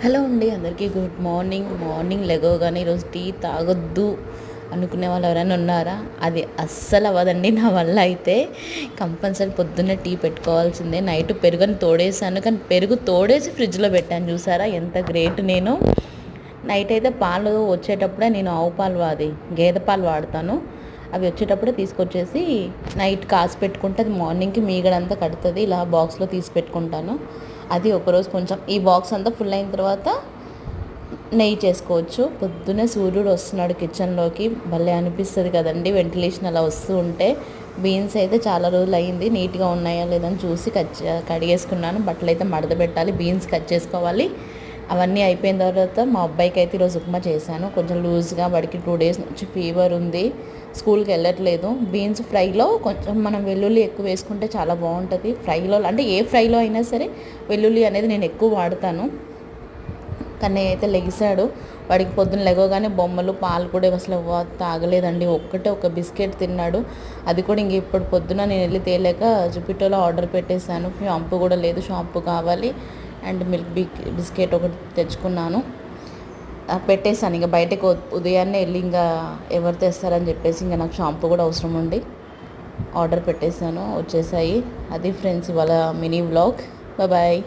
Hello అండి, అందరికీ good morning. Morning లెగవగానే ఈరోజు టీ తాగొద్దు అనుకునే వాళ్ళు ఎవరైనా ఉన్నారా? అది అస్సలు అవ్వదండి నా వల్ల. అయితే కంపల్సరీ పొద్దున్నే టీ పెట్టుకోవాల్సిందే. నైట్ పెరుగుని తోడేసాను, కానీ పెరుగు తోడేసి ఫ్రిడ్జ్లో పెట్టాను. చూసారా ఎంత గ్రేట్ నేను. నైట్ అయితే పాలు వచ్చేటప్పుడే నేను ఆవు పాలు గేదె పాలు వాడతాను. అవి వచ్చేటప్పుడే తీసుకొచ్చేసి నైట్ కాసి పెట్టుకుంటే అది మార్నింగ్కి మీగడంతా కడుతుంది. ఇలా బాక్స్లో తీసి పెట్టుకుంటాను. అది ఒకరోజు కొంచెం ఈ బాక్స్ అంతా ఫుల్ అయిన తర్వాత నెయ్యి చేసుకోవచ్చు. పొద్దున్నే సూర్యుడు వస్తున్నాడు కిచెన్లోకి, భలే అనిపిస్తుంది కదండి వెంటిలేషన్ అలా వస్తూ ఉంటే. బీన్స్ అయితే చాలా రోజులు అయింది, నీట్గా ఉన్నాయా లేదని చూసి కడిగేసుకున్నాను. బట్టలు అయితే మడత పెట్టాలి, బీన్స్ కట్ చేసుకోవాలి. అవన్నీ అయిపోయిన తర్వాత మా అబ్బాయికి అయితే ఈరోజు ఉప్మా చేశాను. కొంచెం లూజ్గా, వాడికి 2 days నుంచి ఫీవర్ ఉంది, స్కూల్కి వెళ్ళట్లేదు. బీన్స్ ఫ్రైలో కొంచెం మనం వెల్లుల్లి ఎక్కువ వేసుకుంటే చాలా బాగుంటుంది. ఫ్రైలో అంటే ఏ ఫ్రైలో అయినా సరే వెల్లుల్లి అనేది నేను ఎక్కువ వాడతాను. కానీ అయితే లెగిసాడు. వాడికి పొద్దున్న లెగవగానే బొమ్మలు, పాలు కూడా అసలు తాగలేదండి. ఒక బిస్కెట్ తిన్నాడు. అది కూడా ఇంక ఇప్పుడు పొద్దున నేను వెళ్ళి తేలేక జుపిటోలో ఆర్డర్ పెట్టేశాను. షాంపూ కూడా లేదు, షాంపూ కావాలి. అండ్ మిల్క్ బిస్కెట్ ఒకటి తెచ్చుకున్నాను, పెట్టేశాను. ఇంకా బయటకు ఉదయాన్నే వెళ్ళి ఇంకా ఎవరు తెస్తారని చెప్పేసి ఇంకా నాకు షాంపూ కూడా అవసరం ఉండి ఆర్డర్ పెట్టేశాను, వచ్చేసాయి. అది ఫ్రెండ్స్ ఇవాళ మినీ వ్లాగ్. బాయ్.